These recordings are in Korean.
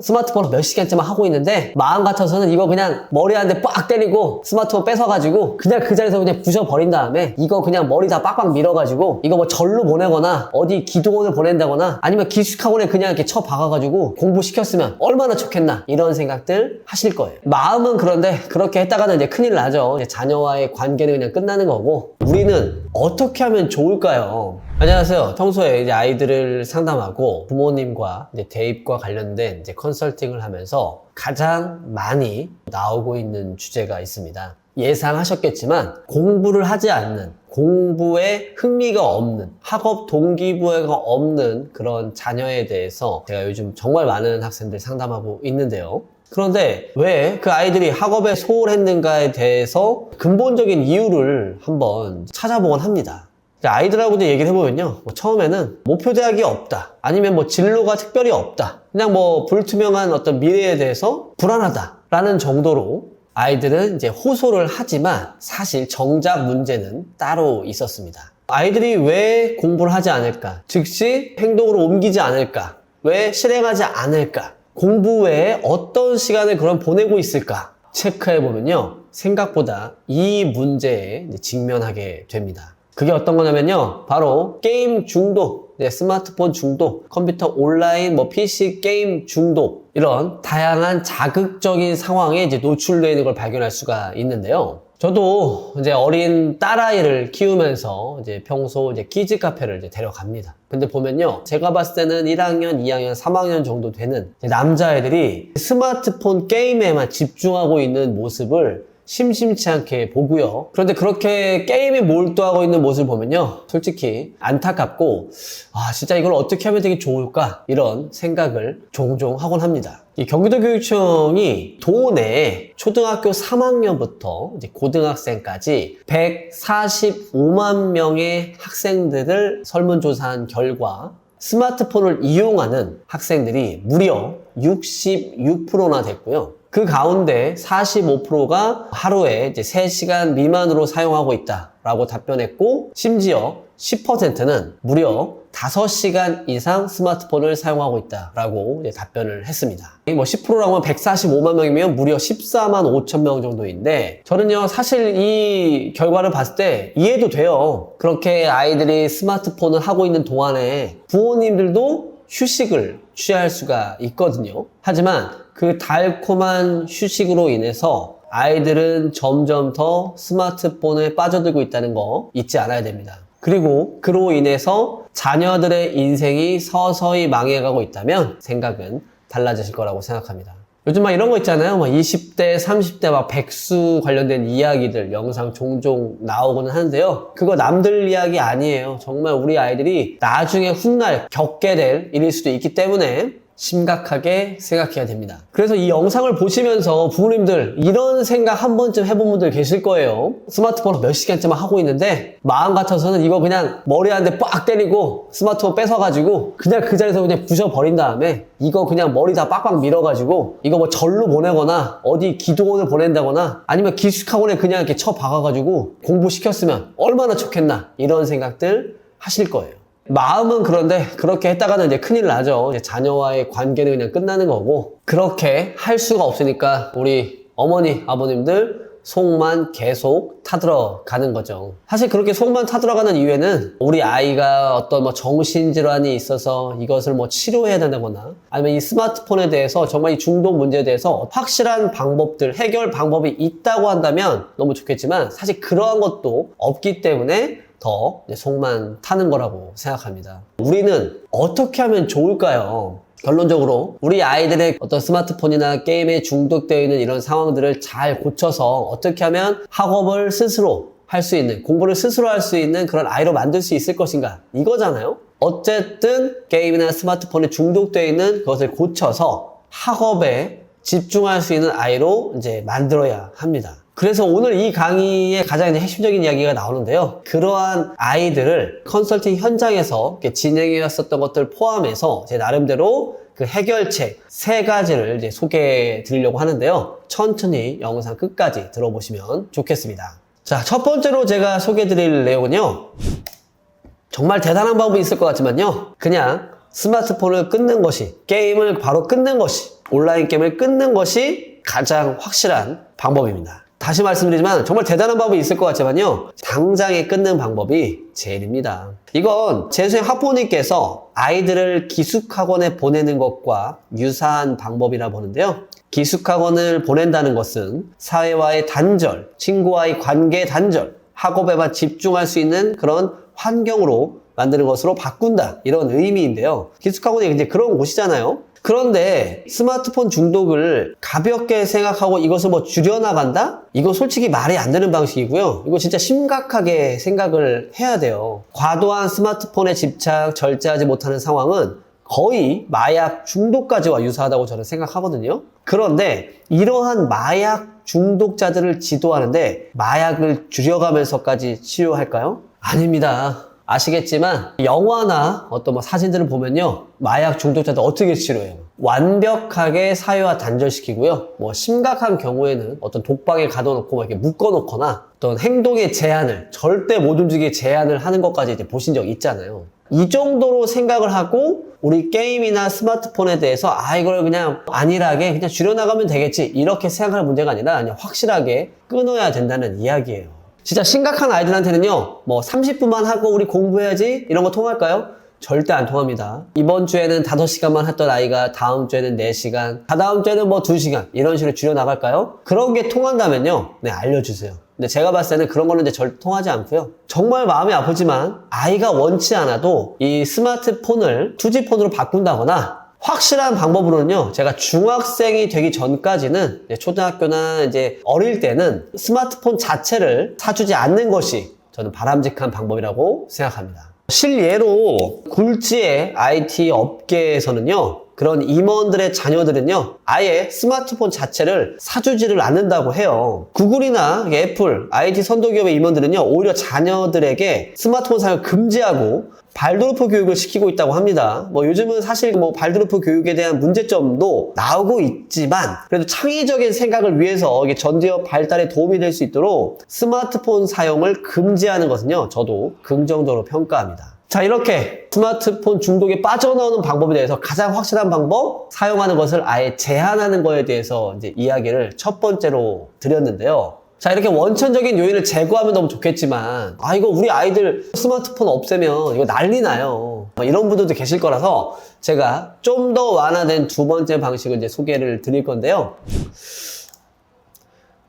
스마트폰을 몇 시간쯤 하고 있는데 마음 같아서는 이거 그냥 머리 한 대 빡 때리고 스마트폰 뺏어가지고 그냥 그 자리에서 그냥 부셔버린 다음에 이거 그냥 머리 다 빡빡 밀어가지고 이거 뭐 절로 보내거나 어디 기도원을 보낸다거나 아니면 기숙학원에 그냥 이렇게 쳐박아가지고 공부시켰으면 얼마나 좋겠나 이런 생각들 하실 거예요. 마음은 그런데 그렇게 했다가는 이제 큰일 나죠. 이제 자녀와의 관계는 그냥 끝나는 거고 우리는 어떻게 하면 좋을까요? 안녕하세요. 평소에 이제 아이들을 상담하고 부모님과 이제 대입과 관련된 이제 컨설팅을 하면서 가장 많이 나오고 있는 주제가 있습니다. 예상하셨겠지만 공부를 하지 않는, 공부에 흥미가 없는, 학업 동기부여가 없는 그런 자녀에 대해서 제가 요즘 정말 많은 학생들 상담하고 있는데요. 그런데 왜 그 아이들이 학업에 소홀했는가에 대해서 근본적인 이유를 한번 찾아보곤 합니다. 아이들하고도 얘기를 해보면요, 처음에는 목표 대학이 없다, 아니면 뭐 진로가 특별히 없다, 그냥 뭐 불투명한 어떤 미래에 대해서 불안하다라는 정도로 아이들은 이제 호소를 하지만 사실 정작 문제는 따로 있었습니다. 아이들이 왜 공부를 하지 않을까? 즉시 행동으로 옮기지 않을까? 왜 실행하지 않을까? 공부 외에 어떤 시간을 그럼 보내고 있을까? 체크해보면요, 생각보다 이 문제에 직면하게 됩니다. 그게 어떤 거냐면요, 바로 게임 중독, 스마트폰 중독, 컴퓨터 온라인, PC 게임 중독, 이런 다양한 자극적인 상황에 이제 노출되어 있는 걸 발견할 수가 있는데요. 저도 이제 어린 딸아이를 키우면서 이제 평소 이제 키즈 카페를 이제 데려갑니다. 근데 보면요, 제가 봤을 때는 1학년, 2학년, 3학년 정도 되는 남자애들이 스마트폰 게임에만 집중하고 있는 모습을 심심치 않게 보고요. 그런데 그렇게 게임에 몰두하고 있는 모습을 보면요, 솔직히 안타깝고 진짜 이걸 어떻게 하면 되게 좋을까? 이런 생각을 종종 하곤 합니다. 이 경기도교육청이 도 내에 초등학교 3학년부터 이제 고등학생까지 145만 명의 학생들을 설문조사한 결과 스마트폰을 이용하는 학생들이 무려 66%나 됐고요. 그 가운데 45%가 하루에 이제 3시간 미만으로 사용하고 있다라고 답변했고, 심지어 10%는 무려 5시간 이상 스마트폰을 사용하고 있다라고 이제 답변을 했습니다. 10%라고 하면 145만 명이면 무려 14만 5천 명 정도인데, 저는요, 사실 이 결과를 봤을 때 이해도 돼요. 그렇게 아이들이 스마트폰을 하고 있는 동안에 부모님들도 휴식을 취할 수가 있거든요. 하지만 그 달콤한 휴식으로 인해서 아이들은 점점 더 스마트폰에 빠져들고 있다는 거 잊지 않아야 됩니다. 그리고 그로 인해서 자녀들의 인생이 서서히 망해가고 있다면 생각은 달라지실 거라고 생각합니다. 요즘 이런 거 있잖아요. 20대, 30대 백수 관련된 이야기들, 영상 종종 나오고는 하는데요. 그거 남들 이야기 아니에요. 정말 우리 아이들이 나중에 훗날 겪게 될 일일 수도 있기 때문에 심각하게 생각해야 됩니다. 그래서 이 영상을 보시면서 부모님들 이런 생각 한 번쯤 해본 분들 계실 거예요. 스마트폰을 몇 시간쯤 하고 있는데 마음 같아서는 이거 그냥 머리 한 대 빡 때리고 스마트폰 뺏어가지고 그냥 그 자리에서 그냥 부셔버린 다음에 이거 그냥 머리 다 빡빡 밀어가지고 이거 뭐 절로 보내거나 어디 기도원을 보낸다거나 아니면 기숙학원에 그냥 이렇게 쳐박아가지고 공부시켰으면 얼마나 좋겠나 이런 생각들 하실 거예요. 마음은 그런데 그렇게 했다가는 이제 큰일 나죠. 이제 자녀와의 관계는 그냥 끝나는 거고, 그렇게 할 수가 없으니까 우리 어머니, 아버님들 속만 계속 타들어 가는 거죠. 사실 그렇게 속만 타들어 가는 이유에는 우리 아이가 어떤 정신질환이 있어서 이것을 치료해야 된다거나 아니면 이 스마트폰에 대해서 정말 이 중독 문제에 대해서 확실한 방법들, 해결 방법이 있다고 한다면 너무 좋겠지만 사실 그러한 것도 없기 때문에 더 속만 타는 거라고 생각합니다. 우리는 어떻게 하면 좋을까요? 결론적으로 우리 아이들의 어떤 스마트폰이나 게임에 중독되어 있는 이런 상황들을 잘 고쳐서 어떻게 하면 학업을 스스로 할 수 있는, 공부를 스스로 할 수 있는 그런 아이로 만들 수 있을 것인가, 이거잖아요. 어쨌든 게임이나 스마트폰에 중독되어 있는 그것을 고쳐서 학업에 집중할 수 있는 아이로 이제 만들어야 합니다. 그래서 오늘 이 강의의 가장 핵심적인 이야기가 나오는데요. 그러한 아이들을 컨설팅 현장에서 진행해 왔었던 것들 포함해서 제 나름대로 그 해결책 3가지를 이제 소개해 드리려고 하는데요. 천천히 영상 끝까지 들어보시면 좋겠습니다. 자, 첫 번째로 제가 소개해 드릴 내용은요, 정말 대단한 방법이 있을 것 같지만요, 그냥 스마트폰을 끊는 것이, 게임을 바로 끊는 것이 온라인 게임을 끊는 것이 가장 확실한 방법입니다. 다시 말씀드리지만 정말 대단한 방법이 있을 것 같지만요, 당장에 끊는 방법이 제일입니다. 이건 재수생 학부모님께서 아이들을 기숙학원에 보내는 것과 유사한 방법이라 보는데요. 기숙학원을 보낸다는 것은 사회와의 단절, 친구와의 관계 단절, 학업에만 집중할 수 있는 그런 환경으로 만드는 것으로 바꾼다, 이런 의미인데요. 기숙학원이 이제 그런 곳이잖아요. 그런데 스마트폰 중독을 가볍게 생각하고 이것을 뭐 줄여나간다? 이거 솔직히 말이 안 되는 방식이고요. 이거 진짜 심각하게 생각을 해야 돼요. 과도한 스마트폰에 집착, 절제하지 못하는 상황은 거의 마약 중독까지와 유사하다고 저는 생각하거든요. 그런데 이러한 마약 중독자들을 지도하는데 마약을 줄여가면서까지 치료할까요? 아닙니다. 아시겠지만 영화나 어떤 뭐 사진들을 보면요, 마약 중독자들 어떻게 치료해요? 완벽하게 사회와 단절시키고요, 뭐 심각한 경우에는 어떤 독방에 가둬놓고 막 이렇게 묶어놓거나 어떤 행동의 제한을, 절대 못 움직이게 제한을 하는 것까지 이제 보신 적 있잖아요. 이 정도로 생각을 하고 우리 게임이나 스마트폰에 대해서 이걸 그냥 안일하게 그냥 줄여나가면 되겠지, 이렇게 생각할 문제가 아니라 그냥 확실하게 끊어야 된다는 이야기예요. 진짜 심각한 아이들한테는요, 뭐 30분만 하고 우리 공부해야지 이런 거 통할까요? 절대 안 통합니다. 이번 주에는 5시간만 했던 아이가 다음 주에는 4시간, 다다음 주에는 뭐 2시간, 이런 식으로 줄여나갈까요? 그런 게 통한다면요, 네, 알려주세요. 근데 제가 봤을 때는 그런 거는 이제 절대 통하지 않고요. 정말 마음이 아프지만 아이가 원치 않아도 이 스마트폰을 2G폰으로 바꾼다거나, 확실한 방법으로는요, 제가 중학생이 되기 전까지는, 초등학교나 이제 어릴 때는 스마트폰 자체를 사주지 않는 것이 저는 바람직한 방법이라고 생각합니다. 실예로 굴지의 IT 업계에서는요, 그런 임원들의 자녀들은요, 아예 스마트폰 자체를 사주지를 않는다고 해요. 구글이나 애플, IT 선도기업의 임원들은요, 오히려 자녀들에게 스마트폰 사용을 금지하고 발드로프 교육을 시키고 있다고 합니다. 뭐 요즘은 사실 뭐 발드로프 교육에 대한 문제점도 나오고 있지만, 그래도 창의적인 생각을 위해서 이게 전지업 발달에 도움이 될 수 있도록 스마트폰 사용을 금지하는 것은요, 저도 긍정적으로 평가합니다. 자, 이렇게 스마트폰 중독에 빠져나오는 방법에 대해서 가장 확실한 방법, 사용하는 것을 아예 제한하는 거에 대해서 이제 이야기를 첫 번째로 드렸는데요. 자, 이렇게 원천적인 요인을 제거하면 너무 좋겠지만, 이거 우리 아이들 스마트폰 없애면 이거 난리 나요, 이런 분들도 계실 거라서 제가 좀 더 완화된 두 번째 방식을 이제 소개를 드릴 건데요.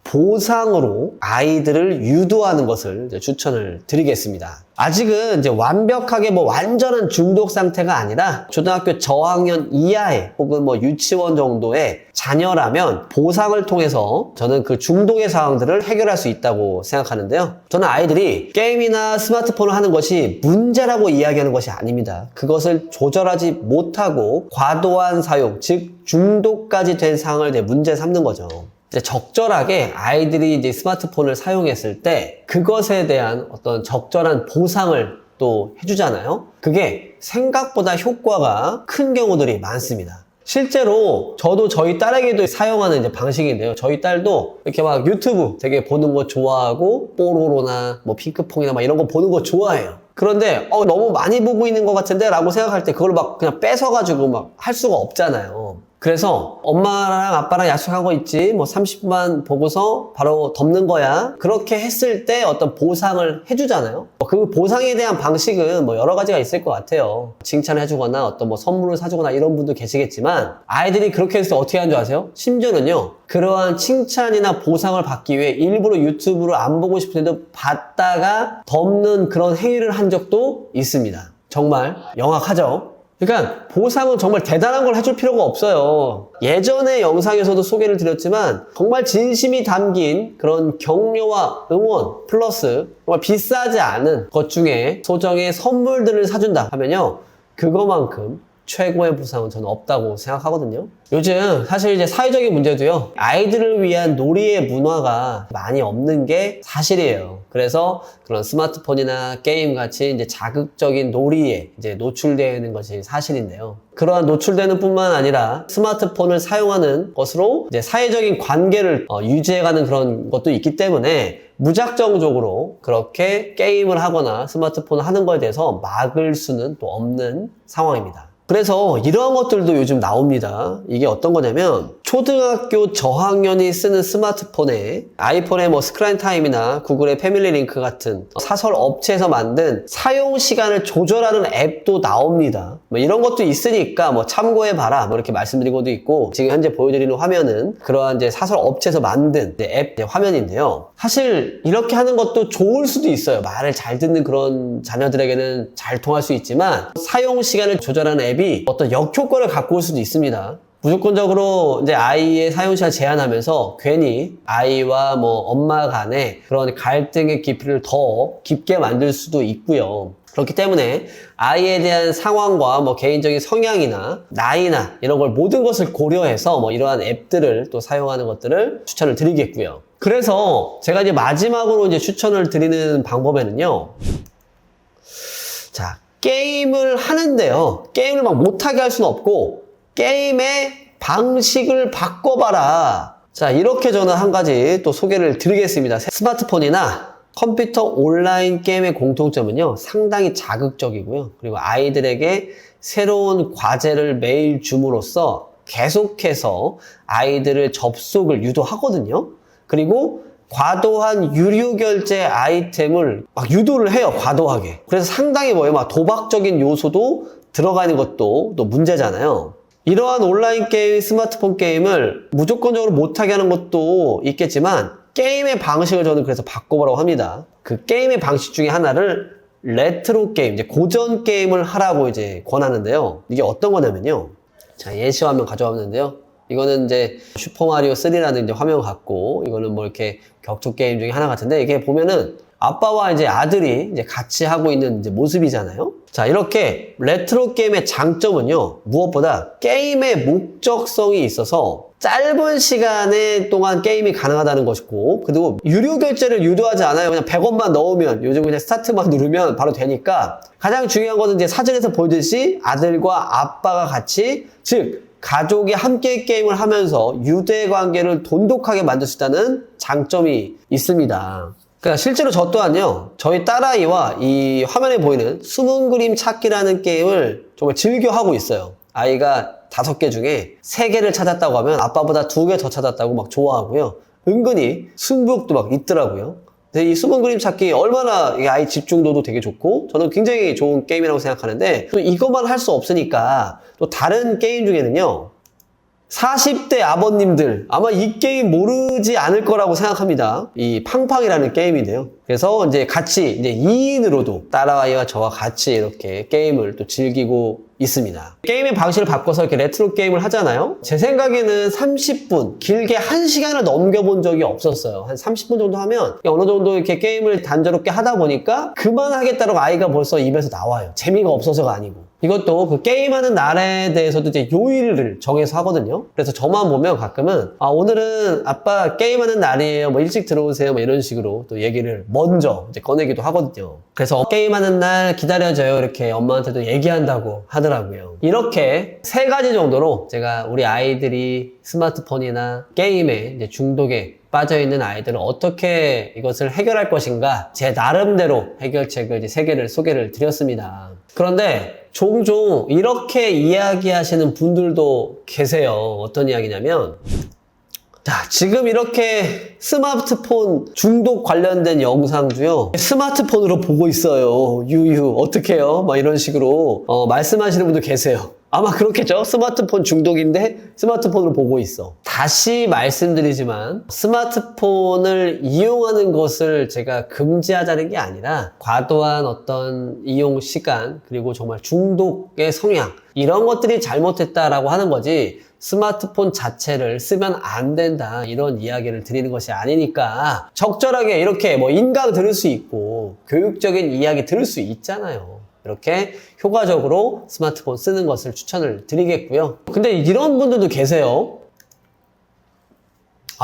보상으로 아이들을 유도하는 것을 이제 추천을 드리겠습니다. 아직은 이제 완벽하게 뭐 완전한 중독 상태가 아니라 초등학교 저학년 이하의 혹은 뭐 유치원 정도의 자녀라면 보상을 통해서 저는 그 중독의 상황들을 해결할 수 있다고 생각하는데요. 저는 아이들이 게임이나 스마트폰을 하는 것이 문제라고 이야기하는 것이 아닙니다. 그것을 조절하지 못하고 과도한 사용, 즉 중독까지 된 상황을 이제 문제 삼는 거죠. 이제 적절하게 아이들이 이제 스마트폰을 사용했을 때 그것에 대한 어떤 적절한 보상을 또 해주잖아요. 그게 생각보다 효과가 큰 경우들이 많습니다. 실제로 저도 저희 딸에게도 사용하는 이제 방식인데요. 저희 딸도 이렇게 막 유튜브 되게 보는 거 좋아하고 뽀로로나 뭐 핑크퐁이나 막 이런 거 보는 거 좋아해요. 그런데 너무 많이 보고 있는 것 같은데 라고 생각할 때 그걸 막 그냥 뺏어가지고 막 할 수가 없잖아요. 그래서 엄마랑 아빠랑 약속한 거 있지, 뭐 30분만 보고서 바로 덮는 거야, 그렇게 했을 때 어떤 보상을 해주잖아요. 그 보상에 대한 방식은 뭐 여러 가지가 있을 것 같아요. 칭찬을 해주거나 어떤 뭐 선물을 사주거나 이런 분도 계시겠지만, 아이들이 그렇게 했을 때 어떻게 하는 줄 아세요? 심지어는요, 그러한 칭찬이나 보상을 받기 위해 일부러 유튜브를 안 보고 싶은데도 봤다가 덮는 그런 행위를 한 적도 있습니다. 정말 영악하죠? 그러니까 보상은 정말 대단한 걸 해줄 필요가 없어요. 예전의 영상에서도 소개를 드렸지만 정말 진심이 담긴 그런 격려와 응원 플러스 정말 비싸지 않은 것 중에 소정의 선물들을 사준다 하면요, 그거만큼 최고의 보상은 저는 없다고 생각하거든요. 요즘 사실 이제 사회적인 문제도요, 아이들을 위한 놀이의 문화가 많이 없는 게 사실이에요. 그래서 그런 스마트폰이나 게임 같이 이제 자극적인 놀이에 이제 노출되는 것이 사실인데요. 그러한 노출되는 뿐만 아니라 스마트폰을 사용하는 것으로 이제 사회적인 관계를 유지해가는 그런 것도 있기 때문에 무작정적으로 그렇게 게임을 하거나 스마트폰을 하는 거에 대해서 막을 수는 또 없는 상황입니다. 그래서 이러한 것들도 요즘 나옵니다. 이게 어떤 거냐면 초등학교 저학년이 쓰는 스마트폰에 아이폰의 뭐 스크린 타임이나 구글의 패밀리 링크 같은 사설 업체에서 만든 사용 시간을 조절하는 앱도 나옵니다. 뭐 이런 것도 있으니까 뭐 참고해봐라 뭐 이렇게 말씀드리고도 있고, 지금 현재 보여드리는 화면은 그러한 이제 사설 업체에서 만든 앱 화면인데요. 사실 이렇게 하는 것도 좋을 수도 있어요. 말을 잘 듣는 그런 자녀들에게는 잘 통할 수 있지만 사용 시간을 조절하는 앱이 어떤 역효과를 갖고 올 수도 있습니다. 무조건적으로 이제 아이의 사용 시간 제한하면서 괜히 아이와 뭐 엄마 간의 그런 갈등의 깊이를 더 깊게 만들 수도 있고요. 그렇기 때문에 아이에 대한 상황과 뭐 개인적인 성향이나 나이나 이런 걸 모든 것을 고려해서 뭐 이러한 앱들을 또 사용하는 것들을 추천을 드리겠고요. 그래서 제가 이제 마지막으로 이제 추천을 드리는 방법에는요. 자, 게임을 하는데요. 게임을 막 못하게 할 수는 없고 게임의 방식을 바꿔봐라. 자, 이렇게 저는 한 가지 또 소개를 드리겠습니다. 스마트폰이나 컴퓨터 온라인 게임의 공통점은요, 상당히 자극적이고요. 그리고 아이들에게 새로운 과제를 매일 줌으로써 계속해서 아이들의 접속을 유도하거든요. 그리고 과도한 유료 결제 아이템을 막 유도를 해요, 과도하게. 그래서 상당히 막 도박적인 요소도 들어가 있는 것도 또 문제잖아요. 이러한 온라인 게임, 스마트폰 게임을 무조건적으로 못하게 하는 것도 있겠지만 게임의 방식을 저는 그래서 바꿔보라고 합니다. 그 게임의 방식 중에 하나를 레트로 게임, 이제 고전 게임을 하라고 이제 권하는데요. 이게 어떤 거냐면요. 자, 예시 화면 가져왔는데요. 이거는 이제 슈퍼마리오 3라는 이제 화면 같고, 이거는 뭐 이렇게 격투 게임 중에 하나 같은데, 이게 보면은 아빠와 이제 아들이 이제 같이 하고 있는 이제 모습이잖아요. 자, 이렇게 레트로 게임의 장점은요, 무엇보다 게임의 목적성이 있어서 짧은 시간에 동안 게임이 가능하다는 것이고, 그리고 유료 결제를 유도하지 않아요. 그냥 100원만 넣으면, 요즘 그냥 스타트만 누르면 바로 되니까, 가장 중요한 것은 이제 사진에서 보여주듯이 아들과 아빠가 같이, 즉 가족이 함께 게임을 하면서 유대 관계를 돈독하게 만들 수 있다는 장점이 있습니다. 그러니까 실제로 저 또한요, 저희 딸아이와 이 화면에 보이는 숨은 그림 찾기라는 게임을 정말 즐겨 하고 있어요. 아이가 5개 중에 3개를 찾았다고 하면 아빠보다 2개 더 찾았다고 막 좋아하고요. 은근히 승부욕도 막 있더라고요. 근데 이 숨은 그림 찾기 얼마나 아이 집중도도 되게 좋고 저는 굉장히 좋은 게임이라고 생각하는데, 또 이것만 할 수 없으니까 또 다른 게임 중에는요, 40대 아버님들 아마 이 게임 모르지 않을 거라고 생각합니다. 이 팡팡이라는 게임인데요. 그래서 이제 같이 이제 2인으로도 딸아이와 저와 같이 이렇게 게임을 또 즐기고 있습니다. 게임의 방식을 바꿔서 이렇게 레트로 게임을 하잖아요. 제 생각에는 30분, 길게 1시간을 넘겨본 적이 없었어요. 한 30분 정도 하면 어느 정도 이렇게 게임을 단조롭게 하다 보니까 그만하겠다고 아이가 벌써 입에서 나와요. 재미가 없어서가 아니고. 이것도 그 게임하는 날에 대해서도 이제 요일을 정해서 하거든요. 그래서 저만 보면 가끔은 오늘은 아빠 게임하는 날이에요. 뭐 일찍 들어오세요. 뭐 이런 식으로 또 얘기를 먼저 이제 꺼내기도 하거든요. 그래서 게임하는 날 기다려줘요. 이렇게 엄마한테도 얘기한다고 하더라고요. 이렇게 3가지 정도로 제가 우리 아이들이 스마트폰이나 게임에 이제 중독에 빠져있는 아이들은 어떻게 이것을 해결할 것인가, 제 나름대로 해결책을 이제 3개를 소개를 드렸습니다. 그런데 종종 이렇게 이야기하시는 분들도 계세요. 어떤 이야기냐면, 자, 지금 이렇게 스마트폰 중독 관련된 영상도요, 스마트폰으로 보고 있어요. 유유, 어떡해요? 막 이런 식으로 말씀하시는 분도 계세요. 아마 그렇겠죠? 스마트폰 중독인데 스마트폰으로 보고 있어. 다시 말씀드리지만 스마트폰을 이용하는 것을 제가 금지하자는 게 아니라 과도한 어떤 이용 시간, 그리고 정말 중독의 성향, 이런 것들이 잘못했다라고 하는 거지, 스마트폰 자체를 쓰면 안 된다, 이런 이야기를 드리는 것이 아니니까 적절하게 이렇게 뭐 인강 들을 수 있고 교육적인 이야기 들을 수 있잖아요. 이렇게 효과적으로 스마트폰 쓰는 것을 추천을 드리겠고요. 근데 이런 분들도 계세요.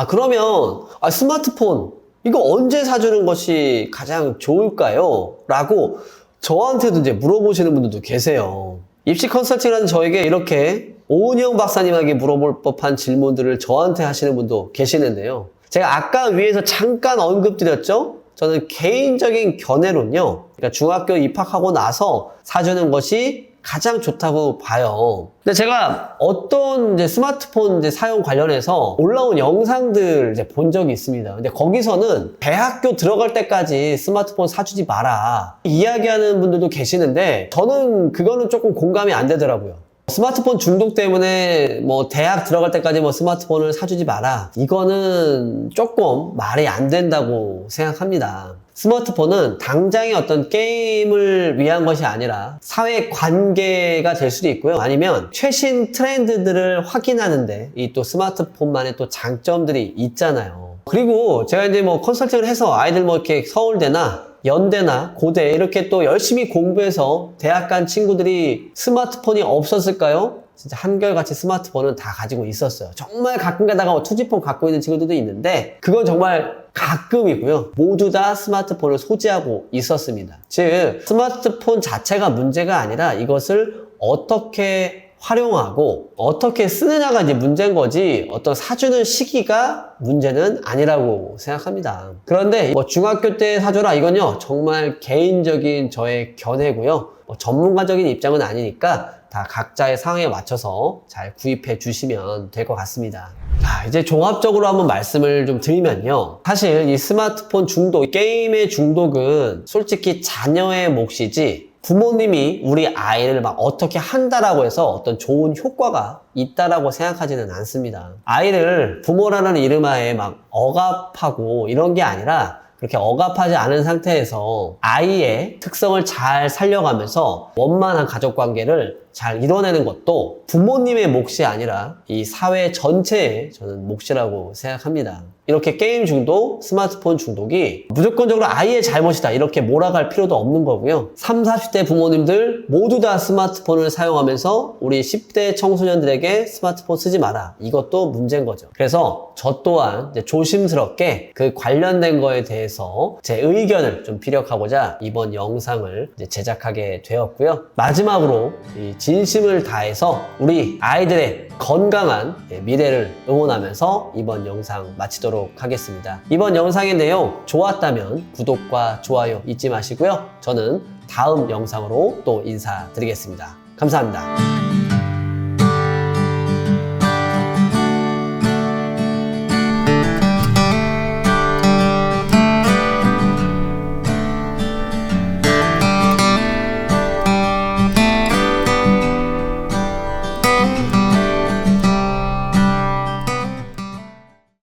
그러면 스마트폰 이거 언제 사주는 것이 가장 좋을까요? 라고 저한테도 이제 물어보시는 분들도 계세요. 입시 컨설팅하는 저에게 이렇게 오은영 박사님에게 물어볼 법한 질문들을 저한테 하시는 분도 계시는데요. 제가 아까 위에서 잠깐 언급드렸죠? 저는 개인적인 견해론요, 그러니까 중학교 입학하고 나서 사주는 것이 가장 좋다고 봐요. 근데 제가 어떤 이제 스마트폰 이제 사용 관련해서 올라온 영상들 이제 본 적이 있습니다. 근데 거기서는 대학교 들어갈 때까지 스마트폰 사주지 마라 이야기하는 분들도 계시는데 저는 그거는 조금 공감이 안 되더라고요. 스마트폰 중독 때문에 뭐 대학 들어갈 때까지 뭐 스마트폰을 사주지 마라. 이거는 조금 말이 안 된다고 생각합니다. 스마트폰은 당장의 어떤 게임을 위한 것이 아니라 사회 관계가 될 수도 있고요. 아니면 최신 트렌드들을 확인하는데 이 또 스마트폰만의 또 장점들이 있잖아요. 그리고 제가 이제 뭐 컨설팅을 해서 아이들 뭐 이렇게 서울대나 연대나 고대 이렇게 또 열심히 공부해서 대학 간 친구들이 스마트폰이 없었을까요? 진짜 한결같이 스마트폰은 다 가지고 있었어요. 정말 가끔 가다가 뭐 투지폰 갖고 있는 친구들도 있는데 그건 정말 가끔이고요. 모두 다 스마트폰을 소지하고 있었습니다. 즉 스마트폰 자체가 문제가 아니라 이것을 어떻게 활용하고 어떻게 쓰느냐가 이제 문제인 거지 어떤 사주는 시기가 문제는 아니라고 생각합니다. 그런데 뭐 중학교 때 사줘라 이건요 정말 개인적인 저의 견해고요. 뭐 전문가적인 입장은 아니니까 다 각자의 상황에 맞춰서 잘 구입해 주시면 될 것 같습니다. 자, 이제 종합적으로 한번 말씀을 좀 드리면요. 사실 이 스마트폰 중독, 게임의 중독은 솔직히 자녀의 몫이지 부모님이 우리 아이를 막 어떻게 한다라고 해서 어떤 좋은 효과가 있다라고 생각하지는 않습니다. 아이를 부모라는 이름하에 막 억압하고 이런 게 아니라 그렇게 억압하지 않은 상태에서 아이의 특성을 잘 살려가면서 원만한 가족관계를 잘 이뤄내는 것도 부모님의 몫이 아니라 이 사회 전체의 저는 몫이라고 생각합니다. 이렇게 게임 중독, 스마트폰 중독이 무조건적으로 아이의 잘못이다 이렇게 몰아갈 필요도 없는 거고요. 30, 40대 부모님들 모두 다 스마트폰을 사용하면서 우리 10대 청소년들에게 스마트폰 쓰지 마라. 이것도 문제인 거죠. 그래서 저 또한 이제 조심스럽게 그 관련된 거에 대해서 제 의견을 좀 피력하고자 이번 영상을 이제 제작하게 되었고요. 마지막으로 이 진심을 다해서 우리 아이들의 건강한 미래를 응원하면서 이번 영상 마치도록 하겠습니다. 이번 영상의 내용 좋았다면 구독과 좋아요 잊지 마시고요. 저는 다음 영상으로 또 인사드리겠습니다. 감사합니다.